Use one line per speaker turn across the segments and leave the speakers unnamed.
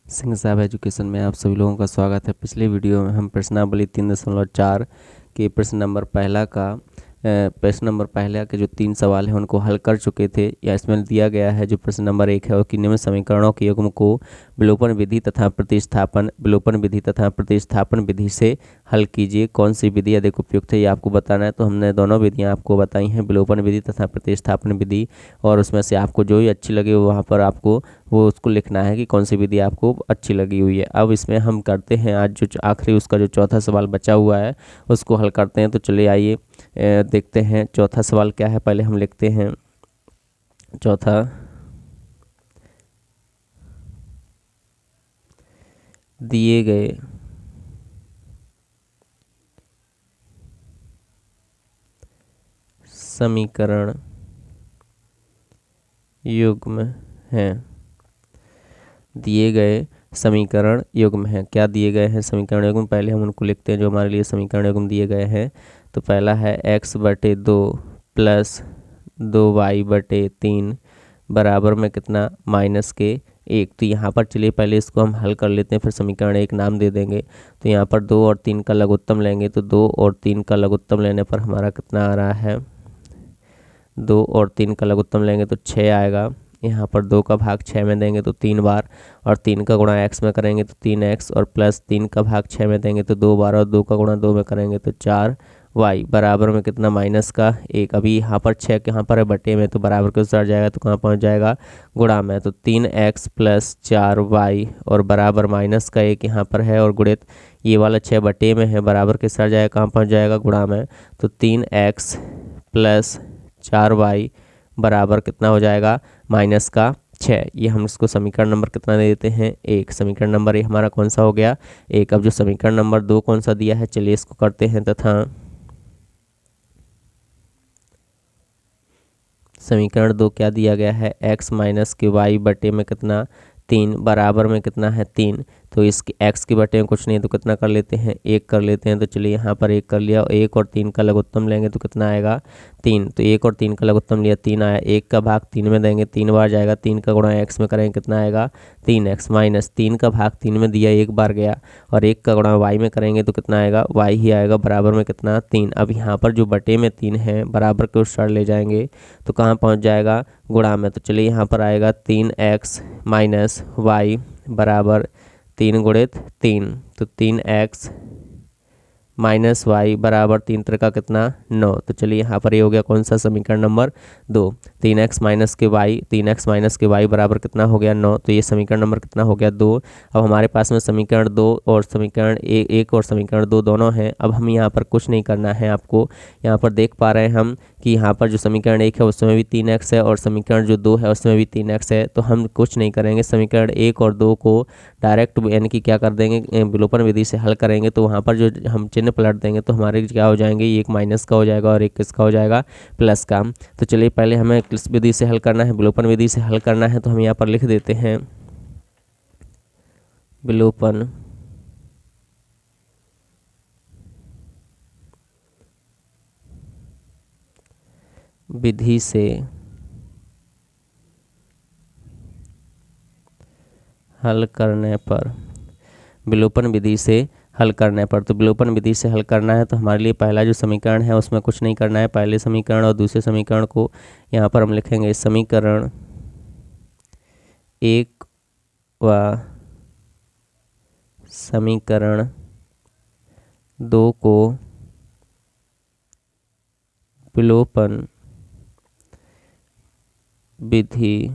सिंह साहब एजुकेशन में आप सभी लोगों का स्वागत है। पिछले वीडियो में हम प्रश्नावली 3.4 के प्रश्न नंबर पहला के जो 3 सवाल हैं उनको हल कर चुके थे। या इसमें दिया गया है जो प्रश्न नंबर 1 है वो कि निम्न समीकरणों के युग्म को विलोपन विधि तथा प्रतिस्थापन विधि से हल कीजिए। कौन सी विधि अधिक उपयुक्त है ये आपको बताना है। तो हमने दोनों विधियां आपको बताई हैं, विलोपन विधि तथा प्रतिस्थापन विधि, और उसमें से आपको जो ही अच्छी लगे वहाँ पर आपको वो उसको लिखना है कि कौन सी विधि आपको अच्छी लगी हुई है। अब इसमें हम करते हैं आज जो आखिरी उसका जो चौथा सवाल बचा हुआ है उसको हल करते हैं। तो चलिए आइए देखते हैं चौथा सवाल क्या है। पहले हम लिखते हैं चौथा, दिए गए समीकरण युग्म हैं। दिए गए समीकरण युग्म हैं। क्या दिए गए हैं समीकरण युग्म? पहले हम उनको लिखते हैं जो हमारे लिए समीकरण युग्म दिए गए हैं। तो पहला है x/2 प्लस 2y/3 बराबर में कितना, -1। तो यहाँ पर चलिए पहले इसको हम हल कर लेते हैं, फिर समीकरण 1 नाम दे देंगे। तो यहाँ पर 2 और 3 का लघुत्तम लेंगे तो 2 और 3 का लघुत्तम लेने पर हमारा कितना आ रहा है, 2 और 3 का लघुत्तम लेंगे तो 6 आएगा। यहाँ पर 2 का भाग 6 में देंगे तो 3 बार, और 3 का गुणा x में करेंगे तो 3x, और प्लस 3 का भाग 6 में देंगे तो 2 बार, और 2 का गुणा 2 में करेंगे तो 4y बराबर में कितना, -1। अभी यहाँ पर 6 कहाँ पर है, बटे में, तो बराबर के साथ जाएगा तो कहाँ पहुँच जाएगा, गुणा में। तो 3x प्लस 4y और बराबर -1 यहाँ पर है, और गुणित ये वाला 6 बटे में है, बराबर के साथ जाएगा कहाँ पहुँच जाएगा, गुणा में। तो 3x प्लस 4y बराबर कितना हो जाएगा, -6। ये हम इसको समीकरण नंबर कितना दे देते हैं, 1। समीकरण नंबर 1 हमारा कौन सा हो गया, 1। अब जो समीकरण नंबर 2 कौन सा दिया है, चलिए इसको करते हैं। तथा समीकरण 2 क्या दिया गया है, x माइनस के y बटे में कितना, 3 बराबर में कितना है, 3। तो इसके x के बटे में कुछ नहीं तो कितना कर लेते हैं, 1 कर लेते हैं। तो चलिए यहाँ पर 1 कर लिया, 1 और 3 का लघुत्तम लेंगे तो कितना आएगा, 3। तो 1 और 3 का लघुत्तम लिया, 3 आया। 1 का भाग 3 में देंगे, 3 बार जाएगा। 3 का गुणा x में करेंगे कितना आएगा, 3x, माइनस 3 का भाग 3 में दिया, 1 बार गया, और 1 का गुणा y में करेंगे तो कितना आएगा, y ही आएगा, बराबर में कितना, 3। अब यहाँ पर जो बटे में 3 है बराबर के उस साइड ले जाएंगे तो कहाँ पहुँच जाएगा, गुणा में। तो चलिए यहाँ पर आएगा 3x माइनस y बराबर 3 गुणित 3। तो 3x माइनस वाई बराबर 3 त्रिका कितना, 9। तो चलिए यहाँ पर ये हो गया कौन सा, समीकरण नंबर 2। 3x माइनस के वाई बराबर कितना हो गया, 9। तो ये समीकरण नंबर कितना हो गया, 2। अब हमारे पास में समीकरण 2 और समीकरण 1 और समीकरण 2 दोनों हैं। अब हम यहाँ पर कुछ नहीं करना है आपको। यहाँ पर देख पा रहे हैं हम कि यहाँ पर जो समीकरण 1 है उसमें भी 3x है, और समीकरण जो 2 है उसमें भी 3x है। तो हम कुछ नहीं करेंगे, समीकरण 1 और 2 को डायरेक्ट यानी कि क्या कर देंगे, विलोपन विधि से हल करेंगे। तो वहाँ पर जो हम चिन्ह पलट देंगे तो हमारे क्या हो जाएंगे, एक माइनस का हो जाएगा और एक किसका हो जाएगा, प्लस का। तो चलिए पहले हमें किस विधि से हल करना है, विलोपन विधि से हल करना है। तो हम यहाँ पर लिख देते हैं विलोपन विधि से हल करने पर, विलोपन विधि से हल करने पर। तो विलोपन विधि से हल करना है तो हमारे लिए पहला जो समीकरण है उसमें कुछ नहीं करना है। पहले समीकरण और दूसरे समीकरण को यहाँ पर हम लिखेंगे समीकरण 1 व समीकरण 2 को विलोपन विधि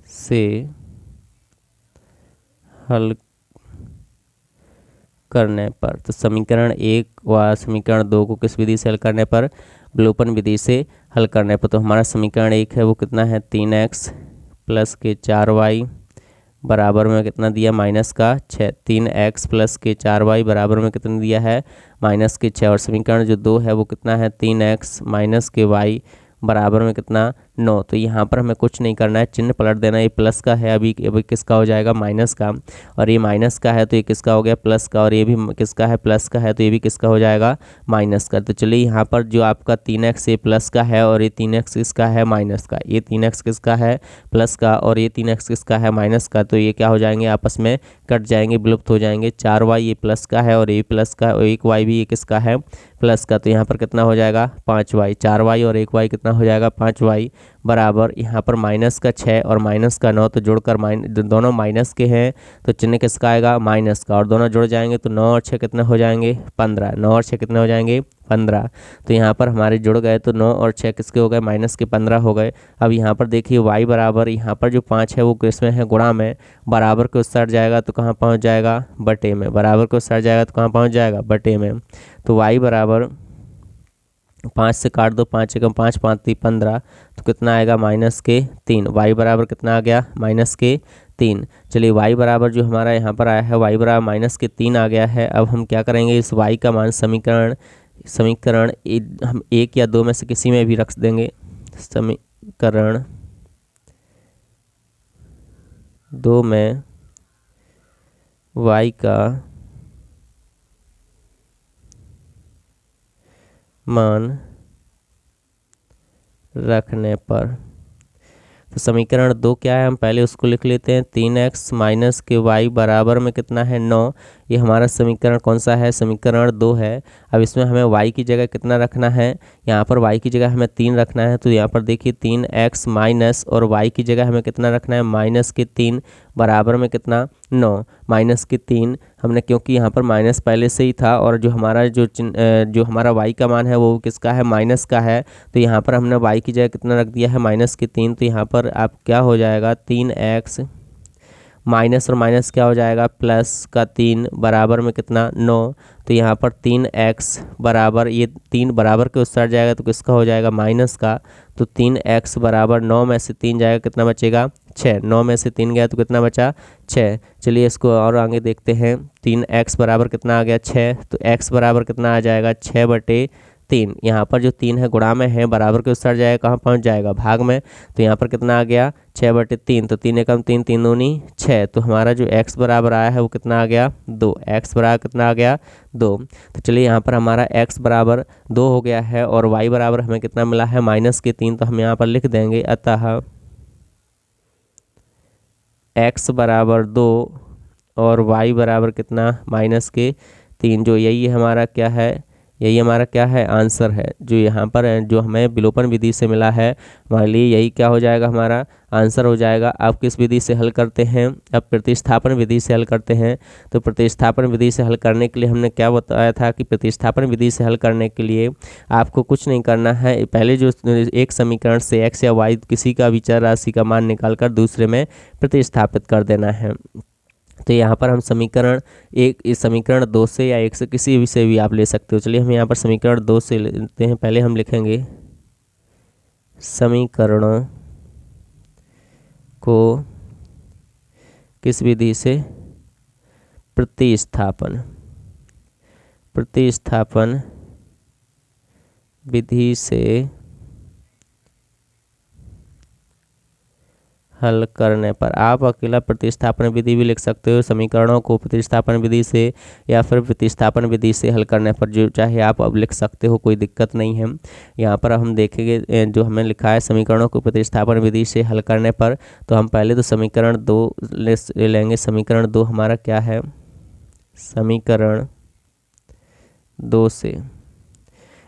से हल करने पर। तो समीकरण 1 व समीकरण 2 को किस विधि से हल करने पर, विलोपन विधि से हल करने पर। तो हमारा समीकरण 1 है वो कितना है, 3x प्लस के 4y बराबर में कितना दिया, -6। 3x प्लस के 4y बराबर में कितना दिया है, -6। और समीकरण जो 2 है वो कितना है, 3x माइनस के y बराबर में कितना, 9। तो यहाँ पर हमें कुछ नहीं करना है, चिन्ह पलट देना। ये प्लस का है, अभी अभी किसका हो जाएगा, माइनस का। और ये माइनस का है तो ये किसका हो गया, प्लस का। और ये भी किसका है, प्लस का है, तो ये भी किसका हो जाएगा, माइनस का। तो चलिए यहाँ पर जो आपका 3x ये प्लस का है और ये 3x किसका है, माइनस का। ये 3x किसका है, प्लस का, और ये 3x किसका है, माइनस का। तो ये क्या हो जाएंगे, आपस में कट जाएंगे, विलुप्त हो जाएंगे। 4y ये प्लस का है और ये प्लस का, और 1y भी ये किसका है, प्लस का। तो यहाँ पर कितना हो जाएगा, 5y। 4y और 1y कितना हो जाएगा, 5y बराबर यहाँ पर माइनस का 6 और माइनस का 9। तो जोड़कर दोनों माइनस के हैं तो चिन्ह किसका आएगा, माइनस का। और दोनों जुड़ जाएंगे तो 9 और 6 कितने हो जाएंगे, 15। 9 और 6 कितने हो जाएंगे, 15। तो यहाँ पर हमारे जुड़ गए तो 9 और 6 किसके हो गए, माइनस के 15 हो गए। अब यहाँ पर देखिए y बराबर, यहाँ पर जो 5 है वो किसमें है, गुणा में। बराबर को उस साइड जाएगा तो कहाँ पहुँच जाएगा, बटे में। बराबर को उस साइड जाएगा तो कहाँ पहुँच जाएगा, बटे में। तो y बराबर 5 से काट दो, 5 एकम 5, 5 3 15। तो कितना आएगा, माइनस के 3। y बराबर कितना आ गया, माइनस के 3। चलिए y बराबर जो हमारा यहाँ पर आया है, y बराबर माइनस के 3 आ गया है। अब हम क्या करेंगे, इस y का मान समीकरण हम 1 या 2 में से किसी में भी रख देंगे। समीकरण 2 में y का मान रखने पर, तो समीकरण 2 क्या है, हम पहले उसको लिख लेते हैं। 3x माइनस के y बराबर में कितना है, 9। ये हमारा समीकरण कौन सा है, समीकरण 2 है। अब इसमें हमें y की जगह कितना रखना है, यहाँ पर y की जगह हमें 3 रखना है। तो यहाँ पर देखिए 3x माइनस, और y की जगह हमें कितना रखना है, माइनस के 3 बराबर में कितना, 9। माइनस के 3 हमने, क्योंकि यहाँ पर माइनस पहले से ही था और जो हमारा जो हमारा y का मान है वो किसका है, माइनस का है। तो यहाँ पर हमने y की जगह कितना रख दिया है, माइनस के 3। तो यहाँ पर आप क्या हो जाएगा, 3x माइनस और माइनस क्या हो जाएगा, प्लस का 3 बराबर में कितना, 9। तो यहाँ पर 3x बराबर, ये 3 बराबर के उस साइड जाएगा तो किसका हो जाएगा, माइनस का। तो 3x बराबर 9 में से 3 जाएगा, कितना बचेगा, 6। 9 में से 3 गया तो कितना बचा, 6। चलिए इसको और आगे देखते हैं। 3x बराबर कितना आ गया, 6। तो x बराबर कितना आ जाएगा, 6/3। यहाँ पर जो 3 है गुणा में है, बराबर के उस साइड जाएगा, कहाँ पहुँच जाएगा, भाग में। तो यहाँ पर कितना आ गया, 6/3। तो 3 एकम 3, 3 दूनी 6। तो हमारा जो x बराबर आया है वो कितना आ गया, 2। x बराबर कितना आ गया, 2। तो चलिए यहाँ पर हमारा x बराबर 2 हो गया है और y बराबर हमें कितना मिला है, माइनस के 3। तो हम यहाँ पर लिख देंगे, अतः x बराबर 2 और y बराबर कितना, माइनस के 3। जो यही हमारा क्या है, यही हमारा क्या है, आंसर है। जो यहाँ पर जो हमें विलोपन विधि से मिला है, हमारे लिए यही क्या हो जाएगा, हमारा आंसर हो जाएगा। आप किस विधि से हल करते हैं, अब प्रतिस्थापन विधि से हल करते हैं। तो प्रतिस्थापन विधि से हल करने के लिए हमने क्या बताया था कि प्रतिस्थापन विधि से हल करने के लिए आपको कुछ नहीं करना है। पहले जो एक समीकरण से x या y किसी का भी चर राशि का मान निकालकर दूसरे में प्रतिस्थापित कर देना है। तो यहाँ पर हम समीकरण इस समीकरण 2 से या 1 से किसी भी से भी आप ले सकते हो। चलिए हम यहाँ पर समीकरण 2 से लेते हैं। पहले हम लिखेंगे समीकरणों को किस विधि से, प्रतिस्थापन विधि से हल करने पर। आप अकेला प्रतिस्थापन विधि भी लिख सकते हो, समीकरणों को प्रतिस्थापन विधि से या फिर प्रतिस्थापन विधि से हल करने पर, जो चाहे आप अब लिख सकते हो, कोई दिक्कत नहीं है। यहाँ पर हम देखेंगे जो हमें लिखा है समीकरणों को प्रतिस्थापन विधि से हल करने पर। तो हम पहले तो समीकरण 2 ले लेंगे। समीकरण 2 हमारा क्या है, समीकरण 2 से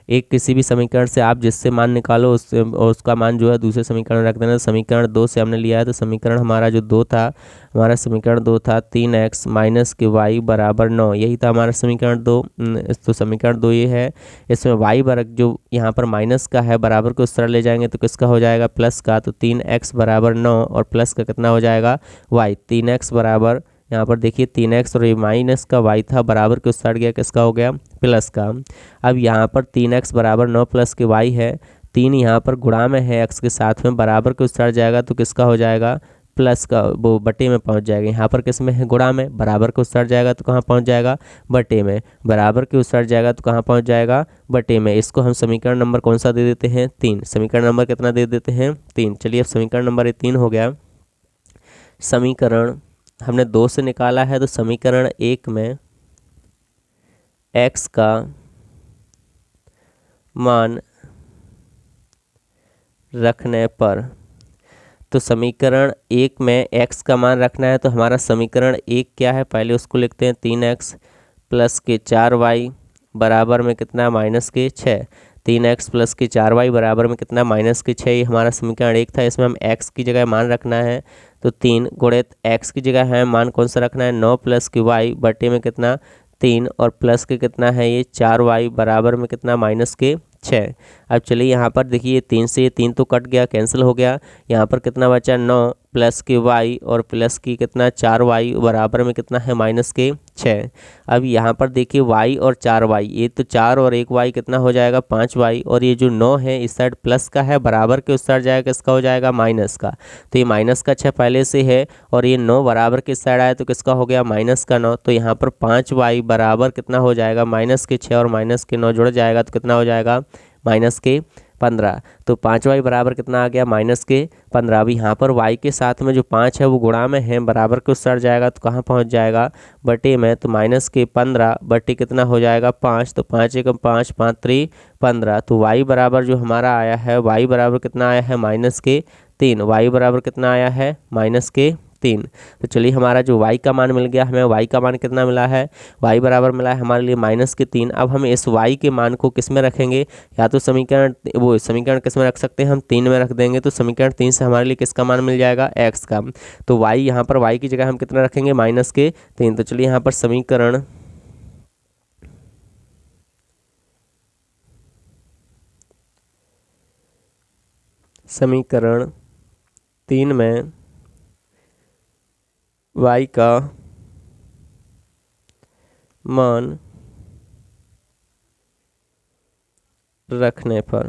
एक किसी भी समीकरण से आप जिससे मान निकालो उसका मान जो है दूसरे समीकरण में रख देना। समीकरण 2 से हमने लिया है, तो समीकरण हमारा जो 2 था, हमारा समीकरण 2 था 3x माइनस के y बराबर 9। यही था हमारा समीकरण 2। तो समीकरण 2 ये है। इसमें y वर्ग जो यहाँ पर माइनस का है, बराबर को उस तरह ले जाएंगे तो किसका हो जाएगा, प्लस का। तो 3x बराबर 9 और प्लस का कितना हो जाएगा, y। 3x बराबर, यहाँ पर देखिए 3x और ये माइनस का y था, बराबर के उस साइड गया, किसका हो गया, प्लस का। अब यहाँ पर 3x बराबर 9 प्लस के y है। 3 यहाँ पर गुणा में है x के साथ में, बराबर के उस साइड जाएगा तो किसका हो जाएगा, प्लस का वो बटे में पहुंच जाएगा। यहाँ पर किस में है, गुणा में, बराबर के उस साइड जाएगा तो कहाँ पहुंच जाएगा, बटे में, बराबर के उस साइड जाएगा तो कहाँ पहुंच जाएगा, बटे में। इसको हम समीकरण नंबर कौन सा दे देते हैं, 3। समीकरण नंबर कितना दे देते हैं, 3। चलिए अब समीकरण नंबर ये 3 हो गया। समीकरण हमने 2 से निकाला है, तो समीकरण 1 में x का मान रखने पर, तो समीकरण 1 में x का मान रखना है, तो हमारा समीकरण 1 क्या है, पहले उसको लिखते हैं, 3x प्लस के 4y बराबर में कितना, माइनस के 6। 3x प्लस के 4y बराबर में कितना, माइनस के 6। ये हमारा समीकरण 1 था। इसमें हम x की जगह मान रखना है, तो 3 गुणित x की जगह है मान कौन सा रखना है, 9 प्लस के y बटे में कितना, 3, और प्लस के कितना है ये 4y बराबर में कितना, माइनस के 6। अब चलिए यहाँ पर देखिए 3 से ये 3 तो कट गया, कैंसिल हो गया। यहाँ पर कितना बचा, 9 प्लस के y और प्लस की कितना 4y बराबर में कितना है, माइनस के 6। अब यहाँ पर देखिए y और 4y, ये तो 4 और 1 y कितना हो जाएगा, 5y, और ये जो 9 है इस साइड प्लस का है, बराबर के उस साइड जाएगा, किसका हो जाएगा, माइनस का। तो ये माइनस का 6 पहले से है, और ये 9 बराबर के साइड आया तो किसका हो गया, माइनस का 9। तो यहाँ पर 5y बराबर कितना हो जाएगा, माइनस के 6 और माइनस के 9 जुड़ जाएगा तो कितना हो जाएगा, माइनस के 15। तो 5y बराबर कितना आ गया, माइनस के 15। अब यहाँ पर y के साथ में जो 5 है वो गुणा में है, बराबर के उस साइड जाएगा तो कहाँ पहुँच जाएगा, बटे में। तो माइनस के 15 बटे कितना हो जाएगा, 5। तो 5 एकम 5, 5 3 15। तो y बराबर जो हमारा आया है, y बराबर कितना आया है, माइनस के 3। y बराबर कितना आया है, माइनस के 3। तो चलिए हमारा जो y का मान मिल गया, हमें y का मान कितना मिला है, y बराबर मिला है हमारे लिए माइनस के 3। अब हम इस y के मान को किस में रखेंगे, या तो समीकरण किस में रख सकते हैं, हम 3 में रख देंगे। तो समीकरण 3 से हमारे लिए किसका मान मिल जाएगा, x का। तो y यहाँ पर y की जगह हम कितना रखेंगे, माइनस के 3। तो चलिए यहाँ पर समीकरण 3 में y का मान रखने पर,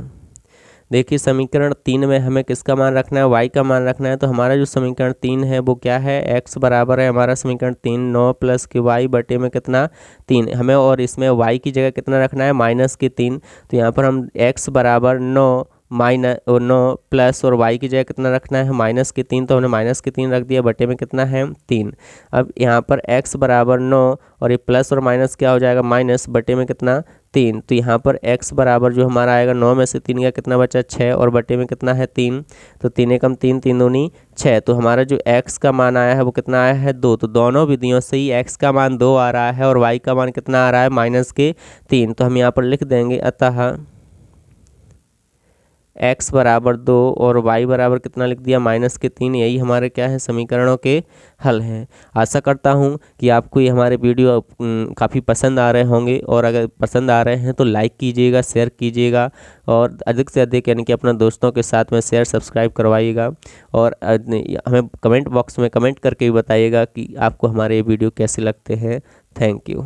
देखिए समीकरण 3 में हमें किसका मान रखना है, y का मान रखना है। तो हमारा जो समीकरण 3 है वो क्या है, x बराबर है हमारा समीकरण 3 9 प्लस के y बटे में कितना, 3 हमें, और इसमें y की जगह कितना रखना है, माइनस के 3। तो यहाँ पर हम x बराबर 9 प्लस और y की जगह कितना रखना है, माइनस के 3। तो हमने माइनस के 3 रख दिया, बटे में कितना है, 3। अब यहाँ पर x बराबर 9 और ये प्लस और माइनस क्या हो जाएगा, माइनस, बटे में कितना, 3। तो यहाँ पर x बराबर जो हमारा आएगा, 9 में से 3 का कितना बचा, 6, और बटे में कितना है, 3। तो 3 एकम 3, 3 दूनी 6। तो हमारा जो x का मान आया है वो कितना आया है, 2। तो दोनों विधियों से ही x का मान 2 आ रहा है और y का मान कितना आ रहा है, माइनस के 3। तो हम यहाँ पर लिख देंगे, अतः x बराबर 2 और y बराबर कितना लिख दिया, माइनस के 3। यही हमारे क्या है, समीकरणों के हल हैं। आशा करता हूँ कि आपको ये हमारे वीडियो काफ़ी पसंद आ रहे होंगे, और अगर पसंद आ रहे हैं तो लाइक कीजिएगा, शेयर कीजिएगा, और अधिक से अधिक यानी कि अपने दोस्तों के साथ में शेयर सब्सक्राइब करवाइएगा। और हमें कमेंट बॉक्स में कमेंट करके भी बताइएगा कि आपको हमारे वीडियो कैसे लगते हैं। Thank you.